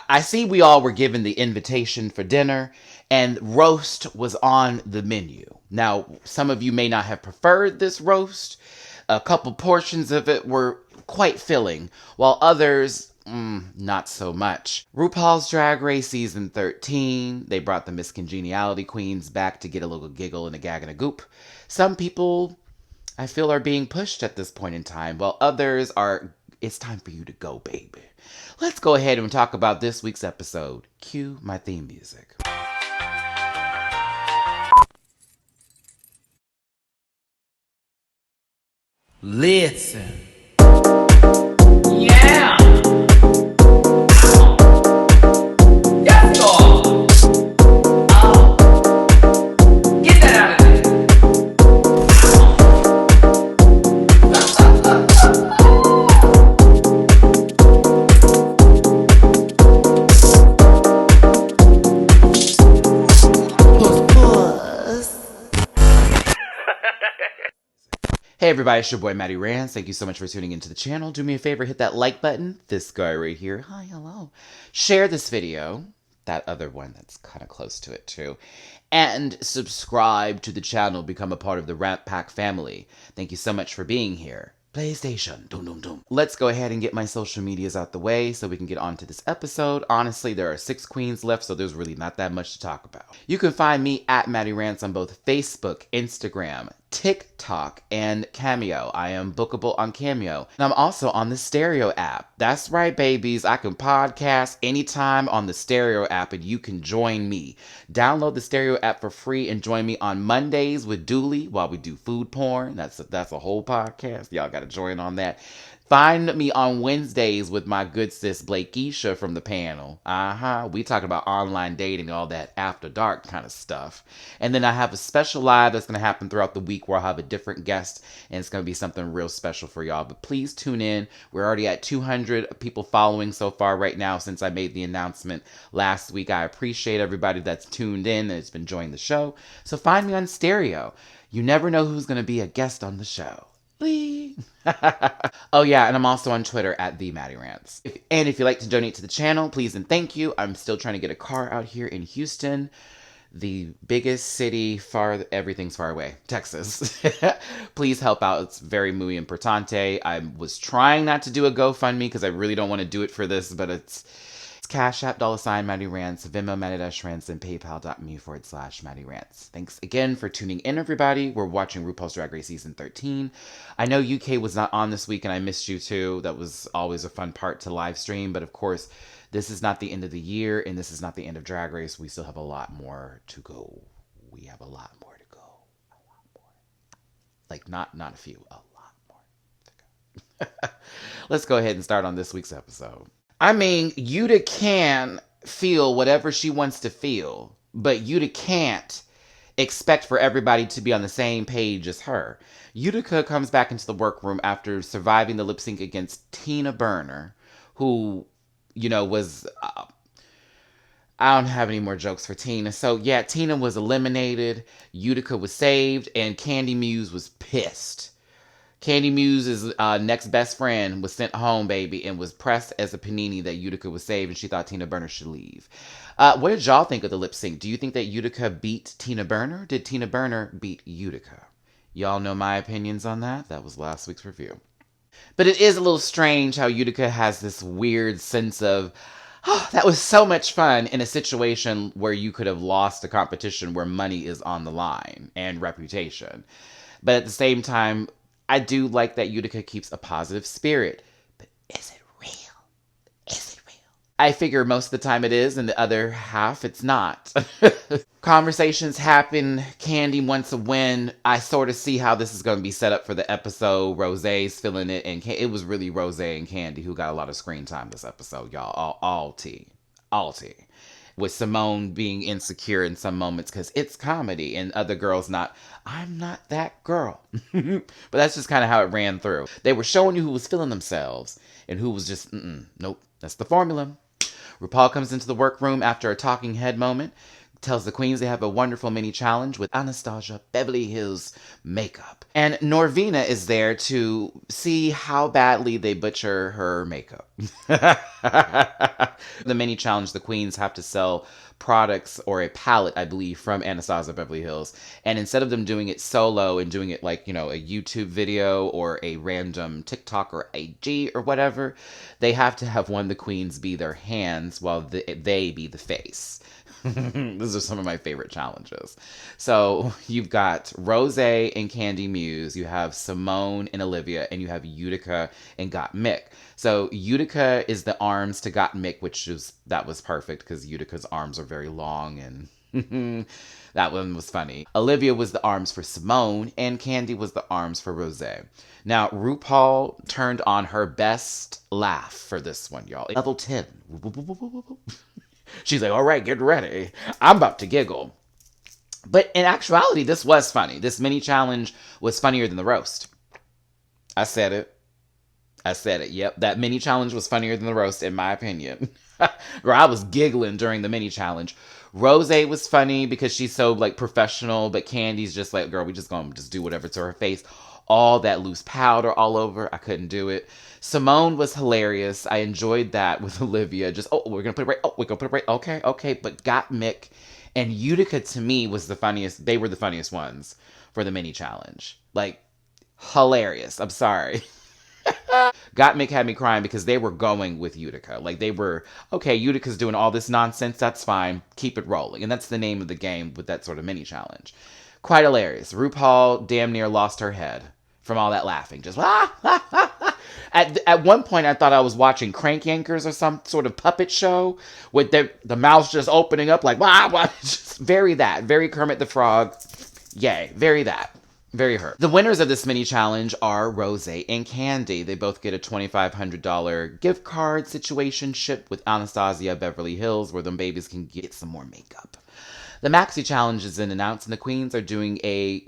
I see we all were given the invitation for dinner, and roast was on the menu. Now, some of you may not have preferred this roast. A couple portions of it were quite filling, while others, not so much. RuPaul's Drag Race Season 13, they brought the Miss Congeniality queens back to get a little giggle and a gag and a goop. Some people, I feel, are being pushed at this point in time, while others are, it's time for you to go, baby. Let's go ahead and talk about this week's episode. Cue my theme music. Listen. Yeah. Yes, God. Oh. Get that out of there. Hey everybody, it's your boy Matty Rants. Thank you so much for tuning into the channel. Do me a favor, hit that like button. This guy right here. Hi, hello. Share this video. That other one that's kind of close to it too. And subscribe to the channel. Become a part of the Rant Pack family. Thank you so much for being here. PlayStation. Dum dum dum. Let's go ahead and get my social medias out the way so we can get on to this episode. Honestly, there are 6 queens left, so there's really not that much to talk about. You can find me at MattyRants on both Facebook, Instagram, TikTok, and Cameo. I am bookable on Cameo. And I'm also on the Stereo app. That's right, babies. I can podcast anytime on the Stereo app, and you can join me. Download the Stereo app for free and join me on Mondays with Dooley while we do food porn. That's a whole podcast. Y'all got to join on that. Find me on Wednesdays with my good sis Blakeisha from the panel. We talk about online dating, all that after dark kind of stuff. And then I have a special live that's going to happen throughout the week where I'll have a different guest, and it's going to be something real special for y'all. But please tune in. We're already at 200 people following so far right now since I made the announcement last week. I appreciate everybody that's tuned in and has been enjoying the show. So find me on Stereo. You never know who's going to be a guest on the show. Oh yeah, and I'm also on Twitter at @MattyRants. And if you'd like to donate to the channel, please and thank you. I'm still trying to get a car out here in Houston, the biggest city, everything's far away, Texas. Please help out. It's very muy importante. I was trying not to do a GoFundMe because I really don't want to do it for this, but it's Cash App, $MattyRants, Venmo, MattyRants, and PayPal.me/MattyRants. Thanks again for tuning in, everybody. We're watching RuPaul's Drag Race Season 13. I know UK was not on this week, and I missed you too. That was always a fun part to live stream, but of course, this is not the end of the year, and this is not the end of Drag Race. We still have a lot more to go. We have a lot more to go. A lot more. Like, not a few, a lot more to go. Let's go ahead and start on this week's episode. I mean, Yuta can feel whatever she wants to feel, but Yuta can't expect for everybody to be on the same page as her. Utica comes back into the workroom after surviving the lip sync against Tina Burner, who, was... I don't have any more jokes for Tina. So, yeah, Tina was eliminated, Utica was saved, and Candy Muse was pissed. Candy Muse's next best friend was sent home, baby, and was pressed as a panini that Utica was saved, and she thought Tina Burner should leave. What did y'all think of the lip sync? Do you think that Utica beat Tina Burner? Did Tina Burner beat Utica? Y'all know my opinions on that. That was last week's review. But it is a little strange how Utica has this weird sense of, oh, that was so much fun in a situation where you could have lost a competition where money is on the line and reputation. But at the same time, I do like that Utica keeps a positive spirit. But is it real? Is it real? I figure most of the time it is, and the other half it's not. Conversations happen. Candy wants a win. I sort of see how this is going to be set up for the episode. Rosé's feeling it, and it was really Rosé and Candy who got a lot of screen time this episode, y'all. All tea. With Simone being insecure in some moments because it's comedy, and other girls not, I'm not that girl. But that's just kind of how it ran through. They were showing you who was feeling themselves and who was just, nope, that's the formula. RuPaul comes into the workroom after a talking head moment, tells the queens they have a wonderful mini challenge with Anastasia Beverly Hills makeup. And Norvina is there to see how badly they butcher her makeup. The mini challenge, the queens have to sell products or a palette, I believe, from Anastasia Beverly Hills. And instead of them doing it solo and doing it like, a YouTube video or a random TikTok or IG or whatever, they have to have one of the queens be their hands while they be the face. These are some of my favorite challenges. So you've got Rose and Candy Muse, you have Simone and Olivia, and you have Utica and Got Mick. So Utica is the arms to Got Mick, that was perfect because Utica's arms are very long, and that one was funny. Olivia was the arms for Simone, and Candy was the arms for Rose. Now, RuPaul turned on her best laugh for this one, y'all. Level 10. She's like, all right, get ready. I'm about to giggle. But in actuality, this was funny. This mini challenge was funnier than the roast. I said it. Yep, that mini challenge was funnier than the roast, in my opinion. Girl, I was giggling during the mini challenge. Rose was funny because she's so professional, but Candy's just like, girl, we just gonna do whatever to her face. All that loose powder all over. I couldn't do it. Simone was hilarious. I enjoyed that with Olivia. Just, we're going to put it right. We're going to put it right. Okay. But Got Mick and Utica, to me, was the funniest. They were the funniest ones for the mini challenge. Hilarious. I'm sorry. Got Mick had me crying because they were going with Utica. They were, okay, Utica's doing all this nonsense. That's fine. Keep it rolling. And that's the name of the game with that sort of mini challenge. Quite hilarious. RuPaul damn near lost her head from all that laughing. Just, At one point, I thought I was watching Crank Yankers or some sort of puppet show with the mouths just opening up just very Kermit the Frog. Yay, very that. Very her. The winners of this mini challenge are Rose and Candy. They both get a $2,500 gift card situationship with Anastasia Beverly Hills where them babies can get some more makeup. The Maxi Challenge is announced and the queens are doing a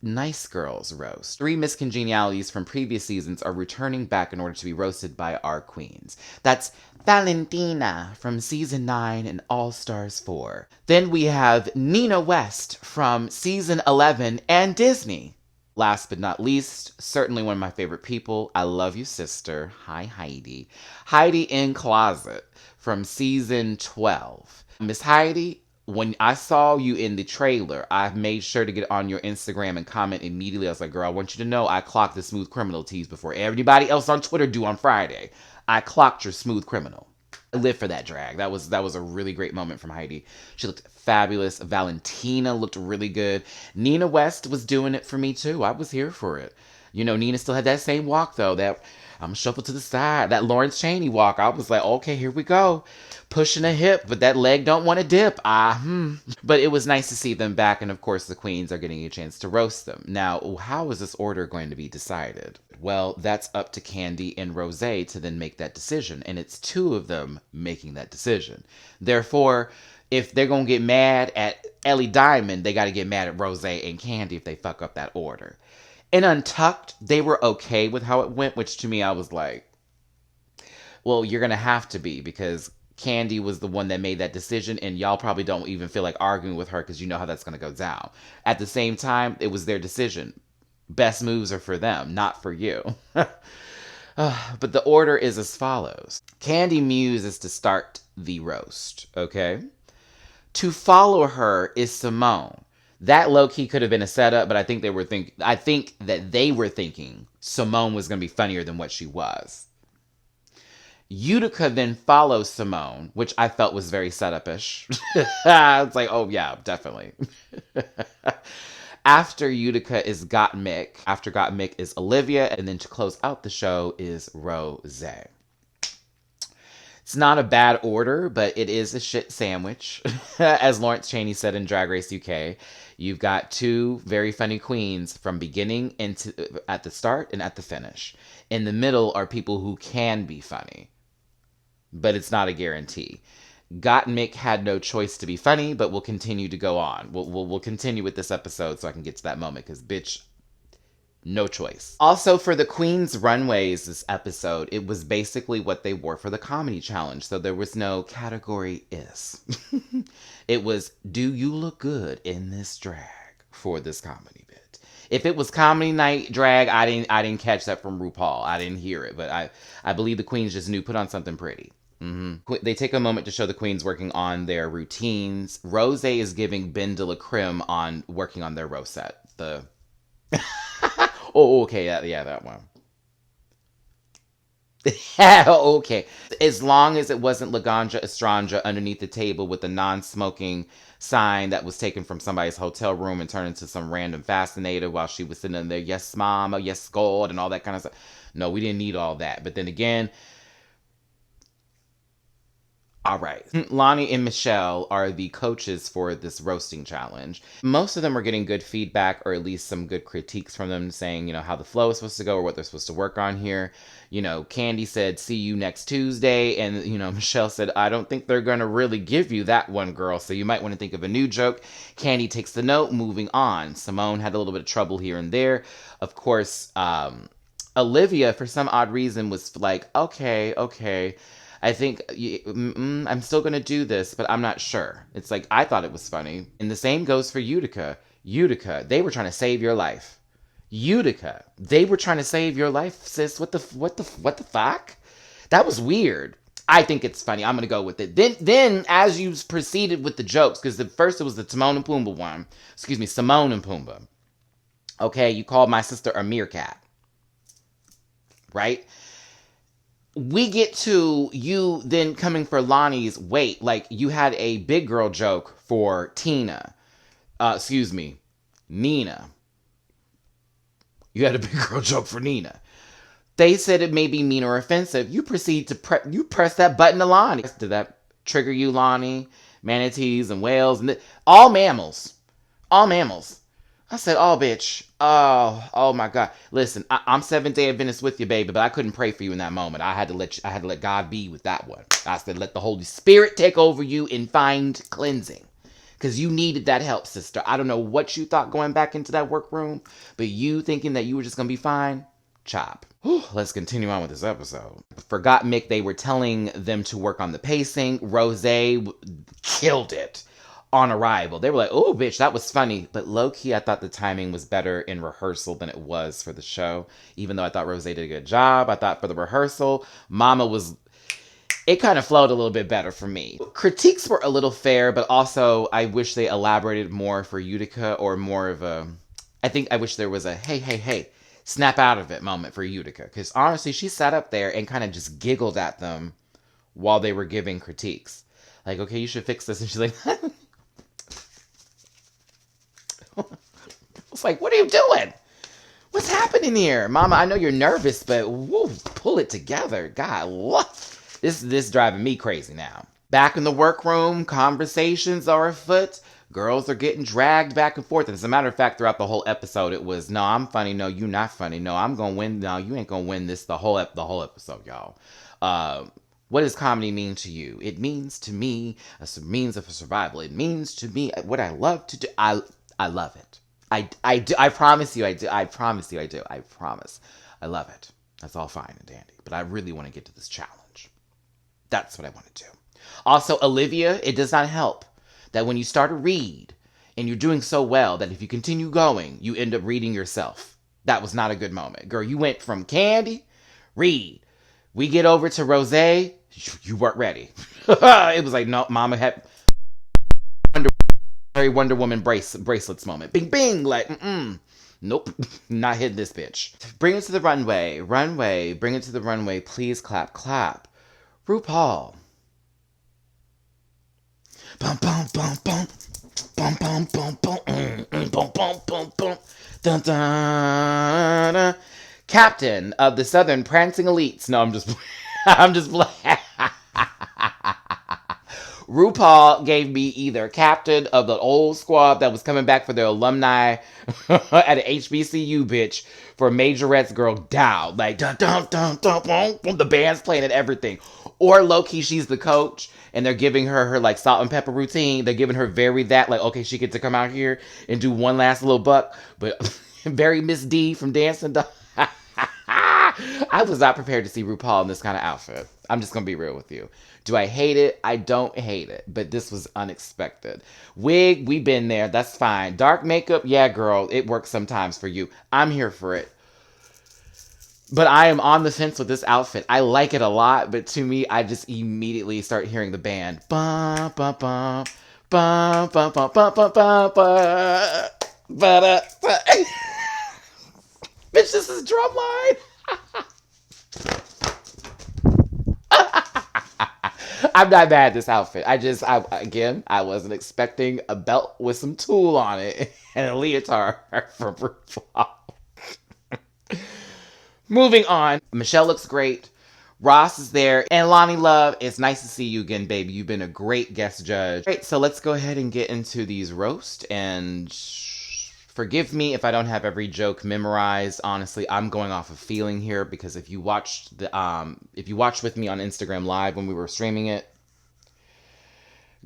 Nice Girls roast. 3 Miss Congenialities from previous seasons are returning back in order to be roasted by our queens. That's Valentina from season 9 and All Stars 4. Then we have Nina West from season 11 and Disney. Last but not least, certainly one of my favorite people. I love you, sister. Hi, Heidi. Heidi in Closet from season 12. Miss Heidi, when I saw you in the trailer, I made sure to get on your Instagram and comment immediately. I was like, girl, I want you to know I clocked the Smooth Criminal tease before everybody else on Twitter do on Friday. I clocked your Smooth Criminal. I live for that drag. That was a really great moment from Heidi. She looked fabulous. Valentina looked really good. Nina West was doing it for me too. I was here for it. Nina still had that same walk though. That I'm shuffled to the side. That Lawrence Chaney walk. I was like, okay, here we go. Pushing a hip, but that leg don't want to dip. But it was nice to see them back, and of course the queens are getting a chance to roast them. Now, how is this order going to be decided? Well, that's up to Candy and Rose to then make that decision, and it's 2 of them making that decision. Therefore, if they're going to get mad at Ellie Diamond, they got to get mad at Rose and Candy if they fuck up that order. In Untucked, they were okay with how it went, which to me, I was like, well, you're going to have to be, because Candy was the one that made that decision, and y'all probably don't even feel like arguing with her because you know how that's going to go down. At the same time, it was their decision. Best moves are for them, not for you. But the order is as follows. Candy Muse is to start the roast, okay? To follow her is Simone. That low-key could have been a setup, but I think that they were thinking Simone was going to be funnier than what she was. Utica then follows Simone, which I felt was very setup-ish. It's like, oh yeah, definitely. After Utica is Got Mick. After Got Mick is Olivia. And then to close out the show is Rose. It's not a bad order, but it is a shit sandwich. As Lawrence Chaney said in Drag Race UK, you've got 2 very funny queens from beginning at the start and at the finish. In the middle are people who can be funny, but it's not a guarantee. Got Mick had no choice to be funny, but we'll continue to go on. We'll continue with this episode so I can get to that moment, because bitch, No choice. Also, for the Queen's runways this episode, it was basically what they wore for the comedy challenge. So there was no category is. It was, do you look good in this drag for this comedy bit? If it was comedy night drag, I didn't catch that from RuPaul. I didn't hear it, but I believe the queens just knew, put on something pretty. They take a moment to show the queens working on their routines. Rose is giving Ben de la Creme on working on their rosette. The oh, okay, yeah, that one. Okay. As long as it wasn't Laganja Estranja underneath the table with a non-smoking sign that was taken from somebody's hotel room and turned into some random fascinator while she was sitting in there, yes, mama, yes, gold, and all that kind of stuff. No, we didn't need all that. But then again, all right. Lonnie and Michelle are the coaches for this roasting challenge. Most of them are getting good feedback, or at least some good critiques from them, saying, how the flow is supposed to go or what they're supposed to work on here. Candy said, see you next Tuesday. And, Michelle said, I don't think they're going to really give you that one, girl. So you might want to think of a new joke. Candy takes the note, moving on. Simone had a little bit of trouble here and there. Of course, Olivia, for some odd reason, was like, okay. I think I'm still going to do this, but I'm not sure. It's like, I thought it was funny. And the same goes for Utica. Utica, they were trying to save your life. Utica, they were trying to save your life, sis. What the fuck? That was weird. I think it's funny. I'm going to go with it. Then as you proceeded with the jokes, because at first it was the Timon and Pumbaa one. Excuse me, Simone and Pumbaa. Okay, you called my sister a meerkat. Right? We get to you then coming for Lonnie's weight. Like, you had a big girl joke for Tina. Nina. You had a big girl joke for Nina. They said it may be mean or offensive. You proceed to you press that button to Lonnie. Did that trigger you, Lonnie? Manatees and whales and all mammals. All mammals. I said, oh, bitch. Oh my God. Listen, I'm Seventh-day Adventist with you, baby, but I couldn't pray for you in that moment. I had to let God be with that one. I said, let the Holy Spirit take over you and find cleansing. Because you needed that help, sister. I don't know what you thought going back into that workroom, but you thinking that you were just going to be fine, chop. Whew, let's continue on with this episode. Forgot Mick, they were telling them to work on the pacing. Rose killed it. On arrival, they were like, oh, bitch, that was funny. But low-key, I thought the timing was better in rehearsal than it was for the show. Even though I thought Rose did a good job, I thought for the rehearsal, it kind of flowed a little bit better for me. Critiques were a little fair, but also I wish they elaborated more for Utica, or more of I wish there was a, hey, snap out of it moment for Utica. Because honestly, she sat up there and kind of just giggled at them while they were giving critiques. Like, okay, you should fix this. And she's like, it's like, what are you doing? What's happening here? Mama, I know you're nervous, but woo, pull it together. God, this driving me crazy now. Back in the workroom, conversations are afoot. Girls are getting dragged back and forth. And as a matter of fact, throughout the whole episode, it was, no, I'm funny. No, you not funny. No, I'm going to win. No, you ain't going to win this the whole episode, y'all. What does comedy mean to you? It means to me a means of survival. It means to me what I love to do. I love it. I do. I promise you I do. I promise you I do. I promise. I love it. That's all fine and dandy. But I really want to get to this challenge. That's what I want to do. Also, Olivia, it does not help that when you start a read and you're doing so well that if you continue going, you end up reading yourself. That was not a good moment. Girl, you went from Candy, read. We get over to Rose, you weren't ready. It was like, no, mama had Wonder Woman bracelets moment. Bing, bing, like, nope, not hitting this bitch. Bring it to the runway, bring it to the runway, please clap, clap. RuPaul. Bum, bum, bum, bum. Bum, bum, bum, bum, bum, bum, bum, bum. Dun, dun, dun. Captain of the Southern Prancing Elites. No, I'm just RuPaul gave me either captain of the old squad that was coming back for their alumni at an HBCU, bitch, for Majorette's girl Dow. Like, dun, dun, dun, dun, dun, dun, the band's playing and everything. Or low-key, she's the coach, and they're giving her like salt and pepper routine. They're giving her like, okay, she gets to come out here and do one last little buck. But Very Miss D from Dancing Dog. I was not prepared to see RuPaul in this kind of outfit. I'm just going to be real with you. Do I hate it? I don't hate it, but this was unexpected. Wig, we've been there. That's fine. Dark makeup, yeah, girl, it works sometimes for you. I'm here for it. But I am on the fence with this outfit. I like it a lot, but to me, I just immediately start hearing the band. Bum, bum, bum, bum, bum, bum, bum, bum, bum, bum. Bitch, this is Drumline. I'm not mad at this outfit. I wasn't expecting a belt with some tulle on it and a leotard from RuPaul. Moving on. Michelle looks great. Ross is there. And Lonnie Love, it's nice to see you again, baby. You've been a great guest judge. All right, so let's go ahead and get into these roasts. And forgive me if I don't have every joke memorized. Honestly, I'm going off of feeling here because if you watched with me on Instagram Live when we were streaming it,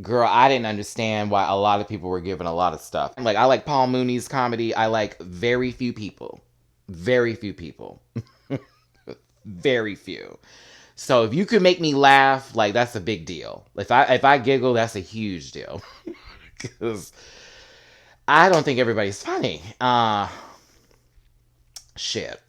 girl, I didn't understand why a lot of people were giving a lot of stuff. Like, I like Paul Mooney's comedy. I like very few people. Very few people. Very few. So if you could make me laugh, like, that's a big deal. If I giggle, that's a huge deal. Because I don't think everybody's funny. Shit.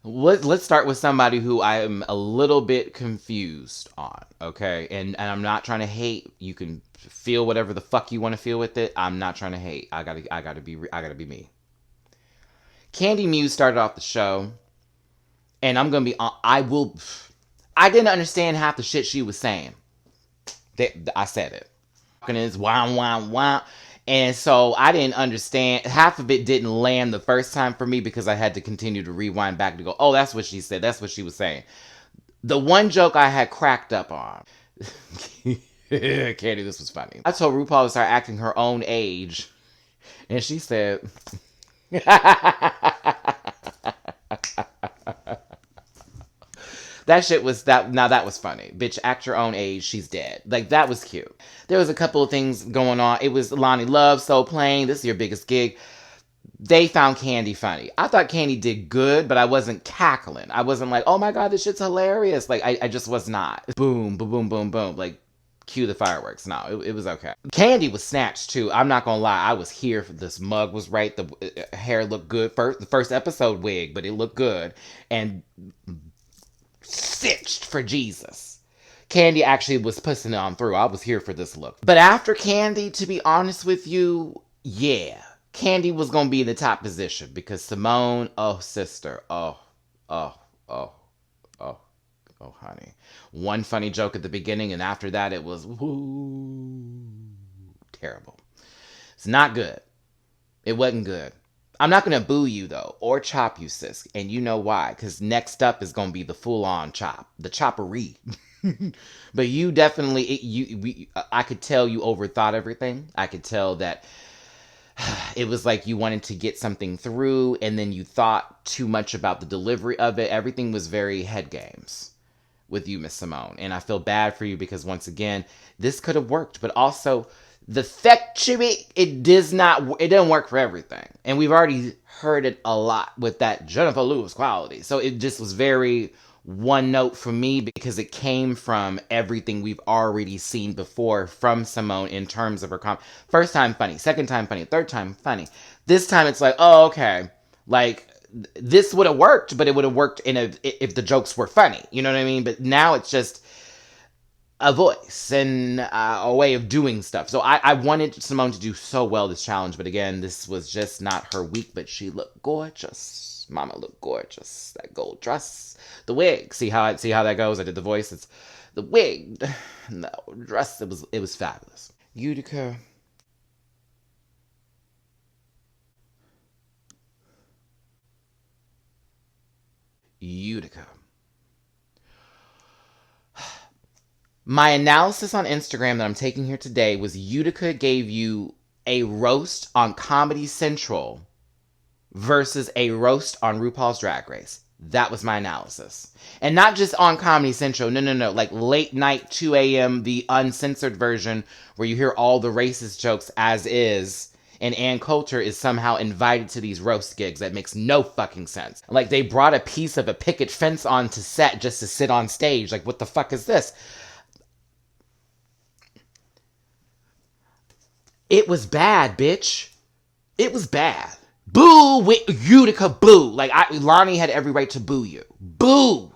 Let's start with somebody who I am a little bit confused on, okay? And I'm not trying to hate. You can feel whatever the fuck you want to feel with it. I'm not trying to hate. I gotta be me. Candy Muse started off the show, and I'm gonna be. I didn't understand half the shit she was saying. I said it. And it's wow, wow, wow. And so I didn't understand. Half of it didn't land the first time for me because I had to continue to rewind back to go, oh, that's what she said. That's what she was saying. The one joke I had cracked up on. Candy, this was funny. I told RuPaul to start acting her own age. And she said... That was funny. Bitch, act your own age, she's dead. Like, that was cute. There was a couple of things going on. It was Lonnie Love, Soul Plane, this is your biggest gig. They found Candy funny. I thought Candy did good, but I wasn't cackling. I wasn't like, oh my god, this shit's hilarious. Like, I just was not. Boom, boom, boom, boom, boom. Like, cue the fireworks. No, it was okay. Candy was snatched too. I'm not gonna lie. I was here for this. Mug was right. The hair looked good. The first episode wig, but it looked good. And stitched for Jesus. Candy actually was pushing it on through. I was here for this look. But after Candy, to be honest with you, yeah. Candy was going to be in the top position because Simone, oh, sister, oh, honey. One funny joke at the beginning, and after that, it was, woo, terrible. It's not good. It wasn't good. I'm not going to boo you, though, or chop you, sis. And you know why. Because next up is going to be the full-on chop. The choppery. But you definitely... I could tell you overthought everything. I could tell that it was like you wanted to get something through, and then you thought too much about the delivery of it. Everything was very head games with you, Miss Simone. And I feel bad for you because, once again, this could have worked. But also... the factory, it doesn't work for everything. And we've already heard it a lot with that Jennifer Lewis quality. So it just was very one note for me because it came from everything we've already seen before from Simone in terms of her first time funny, second time funny, third time funny. This time it's like, oh, okay. Like, this would have worked, but it would have worked if the jokes were funny. You know what I mean? But now it's just a voice and a way of doing stuff. So I wanted Simone to do so well this challenge, but again, this was just not her week, but she looked gorgeous. Mama looked gorgeous. That gold dress. The wig. See how that goes? I did the voice. It's the wig. No, dress. It was fabulous. Utica. My analysis on Instagram that I'm taking here today was Utica gave you a roast on Comedy Central versus a roast on RuPaul's Drag Race. That was my analysis. And not just on Comedy Central. No. Like late night, 2 a.m., the uncensored version where you hear all the racist jokes as is. and Ann Coulter is somehow invited to these roast gigs. That makes no fucking sense. Like, they brought a piece of a picket fence onto set just to sit on stage. Like, what the fuck is this? It was bad, bitch. It was bad. Boo with Utica, boo. Like, Lonnie had every right to boo you. Boo.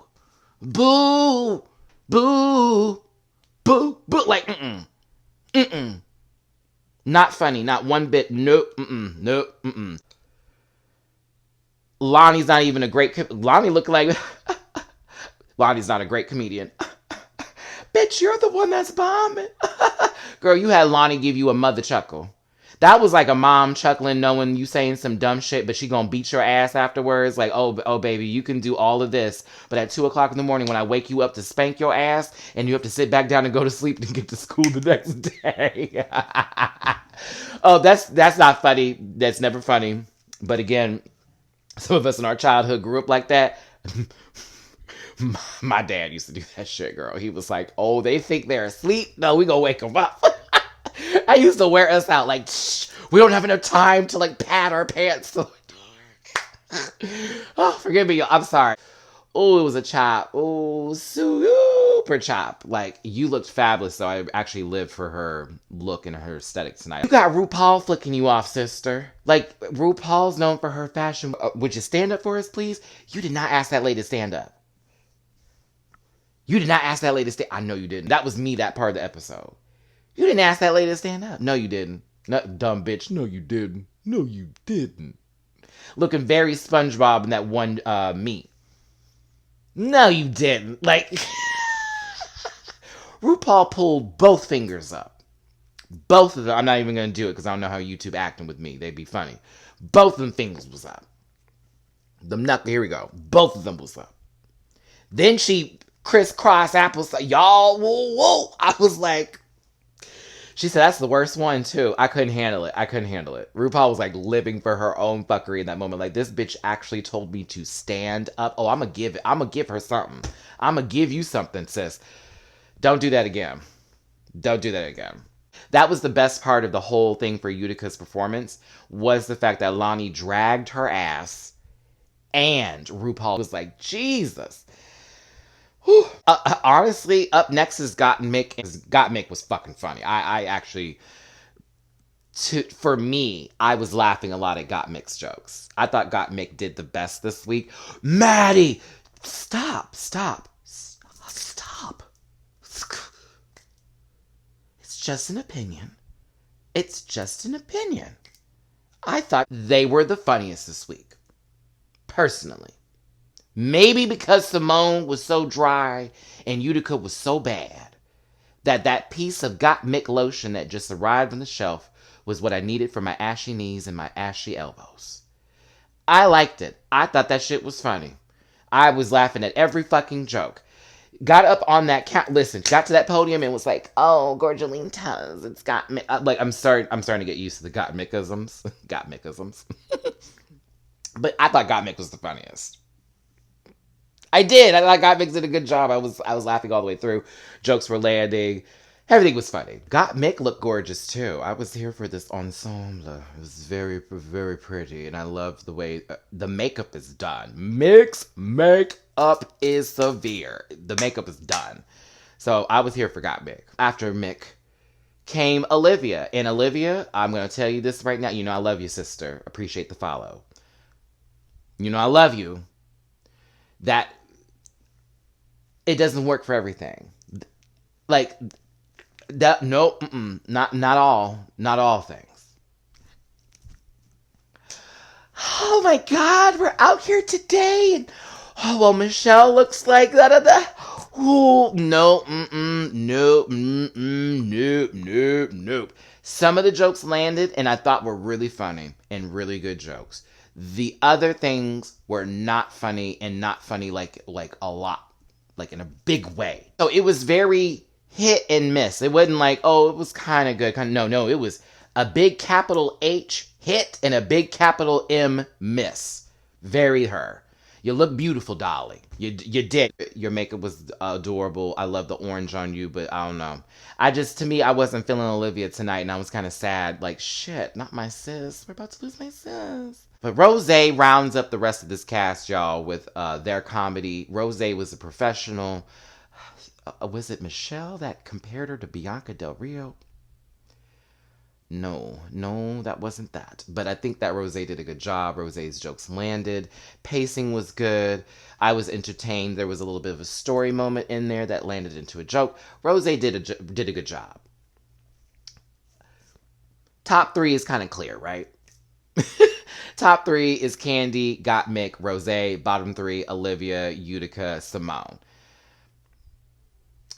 Boo. Boo. Boo. Boo. Like, Not funny. Not one bit. Nope. Nope. Lonnie's not even a great... Lonnie looked like... Lonnie's not a great comedian. Bitch, you're the one that's bombing. Girl, you had Lonnie give you a mother chuckle. That was like a mom chuckling knowing you saying some dumb shit, but she gonna beat your ass afterwards. Like, oh, baby, you can do all of this. But at 2 o'clock in the morning when I wake you up to spank your ass and you have to sit back down and go to sleep and get to school the next day. Oh, that's not funny. That's never funny. But again, some of us in our childhood grew up like that. My dad used to do that shit, girl. He was like, oh, they think they're asleep? No, we gonna wake them up. I used to wear us out like, shh, we don't have enough time to like pad our pants. Oh, forgive me. I'm sorry. Oh, it was a chop. Oh, super chop. Like, you looked fabulous, so I actually lived for her look and her aesthetic tonight. You got Rupaul flicking you off, sister. Like, Rupaul's known for her fashion. Would you stand up for us, please? You did not ask that lady to stand up. You did not ask that lady to stand. I know you didn't. That was me, that part of the episode. You didn't ask that lady to stand up. No, you didn't. No, dumb bitch. No, you didn't. No, you didn't. Looking very SpongeBob in that one meet. No, you didn't. Like, RuPaul pulled both fingers up. Both of them. I'm not even going to do it because I don't know how YouTube acting with me. They'd be funny. Both of them fingers was up. Here we go. Both of them was up. Then she crisscross apples. Y'all, whoa. I was like... She said, that's the worst one, too. I couldn't handle it. RuPaul was, like, living for her own fuckery in that moment. Like, this bitch actually told me to stand up. Oh, I'm gonna give her something. I'm gonna give you something, sis. Don't do that again. That was the best part of the whole thing for Utica's performance, was the fact that Lonnie dragged her ass, and RuPaul was like, Jesus. Honestly, up next is Got Mick. Got Mick was fucking funny. I actually, for me, I was laughing a lot at Got Mick's jokes. I thought Got Mick did the best this week. Matty, stop. It's just an opinion. I thought they were the funniest this week. Personally. Maybe because Simone was so dry and Utica was so bad that piece of Got Mick lotion that just arrived on the shelf was what I needed for my ashy knees and my ashy elbows. I liked it. I thought that shit was funny. I was laughing at every fucking joke. Got up on that got to that podium and was like, oh, Congeniality, it's Got Mick. Like, I'm starting to get used to the Got Mickisms. Got Mickisms. But I thought Got Mick was the funniest. I did. I thought Got Mick did a good job. I was laughing all the way through. Jokes were landing. Everything was funny. Got Mick looked gorgeous too. I was here for this ensemble. It was very, very pretty, and I loved the way the makeup is done. Mick's makeup is severe. The makeup is done. So I was here for Got Mick. After Mick came Olivia, and Olivia, I'm gonna tell you this right now. You know I love you, sister. Appreciate the follow. You know I love you. That it doesn't work for everything. Like that, no, not all things. Oh my God, we're out here today, and oh well, Michelle looks like that. Oh no, nope. Some of the jokes landed, and I thought were really funny and really good jokes. The other things were not funny, and not funny like a lot, like in a big way. So it was very hit and miss. It wasn't like, oh, it was kind of good. No, it was a big capital H hit and a big capital M miss. Very her. You look beautiful, darling. You did. Your makeup was adorable. I love the orange on you, but I don't know. To me, I wasn't feeling Olivia tonight, and I was kind of sad. Like, shit, not my sis. We're about to lose my sis. But Rose rounds up the rest of this cast, y'all, with their comedy. Rose was a professional. Was it Michelle that compared her to Bianca Del Rio? No, that wasn't that. But I think that Rose did a good job. Rose's jokes landed. Pacing was good. I was entertained. There was a little bit of a story moment in there that landed into a joke. Rose did a good job. Top 3 is kind of clear, right? Top 3 is Candy, Gottmik, Rose. Bottom 3, Olivia, Utica, Simone.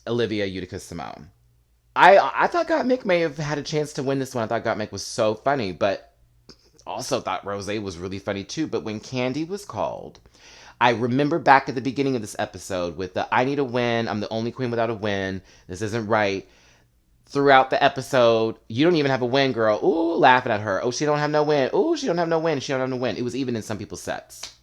Olivia, Utica, Simone. I thought Gottmik may have had a chance to win this one. I thought Gottmik was so funny, but also thought Rose was really funny too. But when Candy was called, I remember back at the beginning of this episode with the I need a win, I'm the only queen without a win, this isn't right. Throughout the episode, you don't even have a win, girl. Ooh, laughing at her. Oh, she don't have no win. Ooh, she don't have no win. She don't have no win. It was even in some people's sets.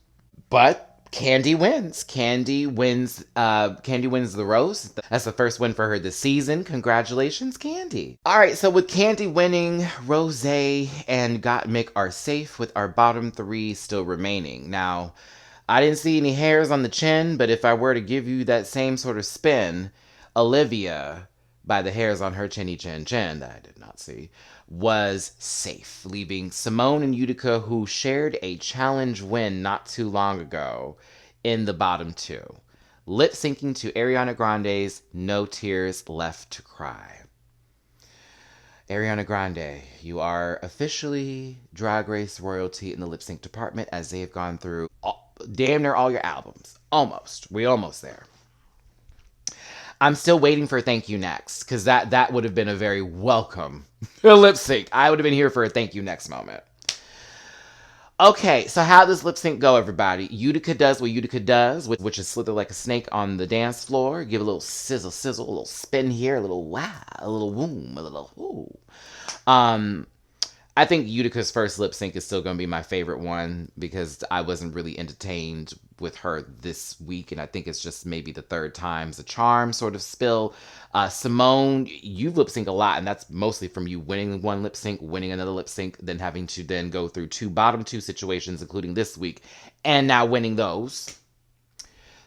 But Candy wins. Candy wins the rose. That's the first win for her this season. Congratulations, Candy. All right, so with Candy winning, Rose and Gottmik are safe with our bottom 3 still remaining. Now, I didn't see any hairs on the chin, but if I were to give you that same sort of spin, Olivia, by the hairs on her chinny chin that I did not see, was safe, leaving Simone and Utica, who shared a challenge win not too long ago, in the bottom 2. Lip syncing to Ariana Grande's No Tears Left to Cry. Ariana Grande, you are officially Drag Race royalty in the lip sync department, as they have gone through damn near all your albums. Almost. We almost there. I'm still waiting for Thank You Next, because that would have been a very welcome lip sync. I would have been here for a Thank You Next moment. Okay, so how does lip sync go, everybody? Utica does what Utica does, which is slither like a snake on the dance floor. Give a little sizzle, a little spin here, a little wow, a little boom, a little ooh. I think Utica's first lip sync is still going to be my favorite one, because I wasn't really entertained with her this week, and I think it's just maybe the third time's a charm sort of spill. Simone, you lip sync a lot, and that's mostly from you winning one lip sync, winning another lip sync, then having to then go through 2 bottom 2 situations, including this week, and now winning those.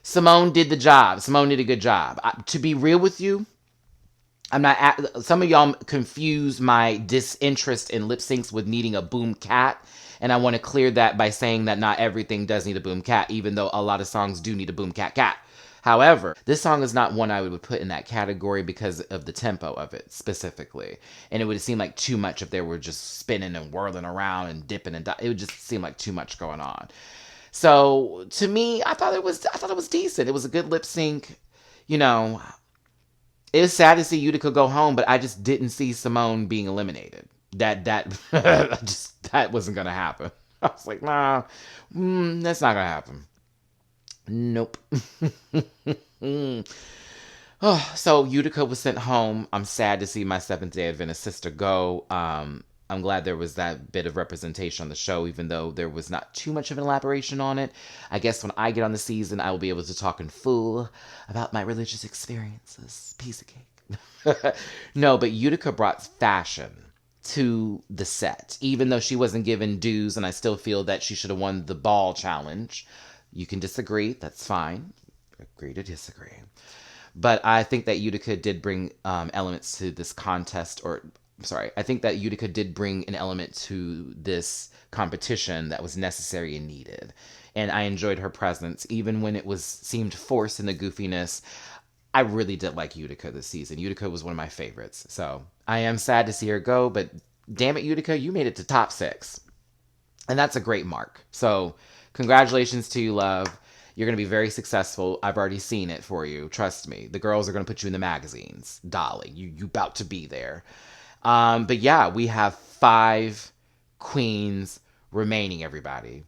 Simone did the job. Simone did a good job. To be real with you, some of y'all confuse my disinterest in lip syncs with needing a boom cat. And I want to clear that by saying that not everything does need a boom cat, even though a lot of songs do need a boom cat cat. However, this song is not one I would put in that category because of the tempo of it specifically. And it would seem like too much if they were just spinning and whirling around and dipping and it would just seem like too much going on. So to me, I thought it was decent. It was a good lip sync. You know, it was sad to see Utica go home, but I just didn't see Simone being eliminated. That wasn't gonna happen. I was like, nah, that's not gonna happen. Nope. So Utica was sent home. I'm sad to see my Seventh-day Adventist sister go. I'm glad there was that bit of representation on the show, even though there was not too much of an elaboration on it. I guess when I get on the season, I will be able to talk in full about my religious experiences. Piece of cake. No, but Utica brought fashion to the set, even though she wasn't given dues, and I still feel that she should have won the ball challenge. You can disagree, that's fine. Agree to disagree. But I think that Utica did bring elements to this contest, I think that Utica did bring an element to this competition that was necessary and needed. And I enjoyed her presence, even when it seemed forced in the goofiness. I really did like Utica this season. Utica was one of my favorites. So I am sad to see her go, but damn it, Utica, you made it to top 6. And that's a great mark. So congratulations to you, love. You're going to be very successful. I've already seen it for you. Trust me. The girls are going to put you in the magazines. Dolly, you about to be there. But yeah, we have 5 queens remaining, everybody.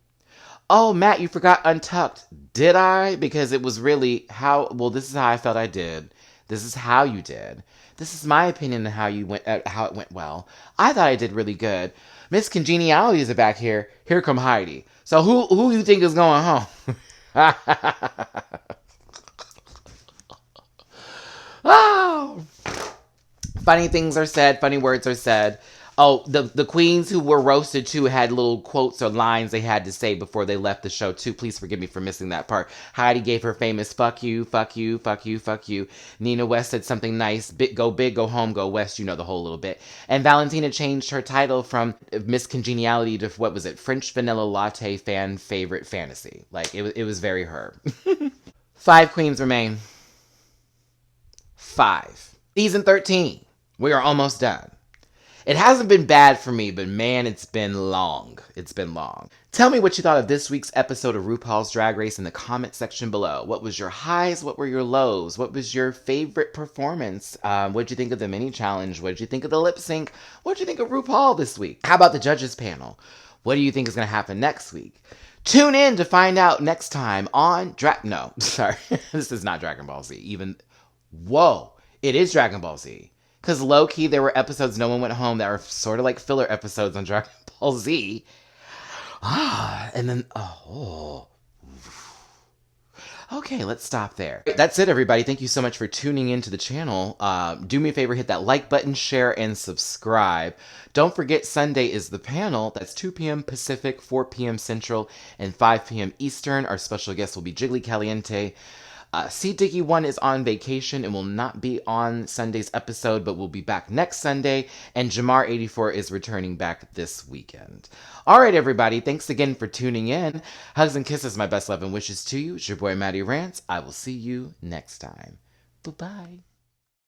Oh, Matt, you forgot Untucked. Did I? Because it was really this is how I felt I did. This is how you did. This is my opinion on how it went well. I thought I did really good. Miss Congeniality is back here. Here come Heidi. So who you think is going home? Oh, funny things are said, funny words are said. Oh, the queens who were roasted too had little quotes or lines they had to say before they left the show too. Please forgive me for missing that part. Heidi gave her famous "fuck you, fuck you, fuck you, fuck you." Nina West said something nice: big, go home, go west. You know the whole little bit. And Valentina changed her title from Miss Congeniality to what was it? French vanilla latte fan favorite fantasy. Like it was very her. 5 queens remain. 5. Season 13. We are almost done. It hasn't been bad for me, but man, it's been long. It's been long. Tell me what you thought of this week's episode of RuPaul's Drag Race in the comment section below. What was your highs? What were your lows? What was your favorite performance? What'd you think of the mini challenge? What'd you think of the lip sync? What'd you think of RuPaul this week? How about the judges panel? What do you think is going to happen next week? Tune in to find out next time on No, sorry. This is not Dragon Ball Z. Whoa, it is Dragon Ball Z. Because low-key, there were episodes No One Went Home that were sort of like filler episodes on Dragon Ball Z. And then, okay, let's stop there. That's it, everybody. Thank you so much for tuning into the channel. Do me a favor, hit that like button, share, and subscribe. Don't forget, Sunday is the panel. That's 2 p.m. Pacific, 4 p.m. Central, and 5 p.m. Eastern. Our special guest will be Jiggly Caliente. C. Diggy 1 is on vacation and will not be on Sunday's episode, but will be back next Sunday. And Jamar 84 is returning back this weekend. All right, everybody. Thanks again for tuning in. Hugs and kisses, my best love and wishes to you. It's your boy, Matty Rants. I will see you next time. Bye-bye.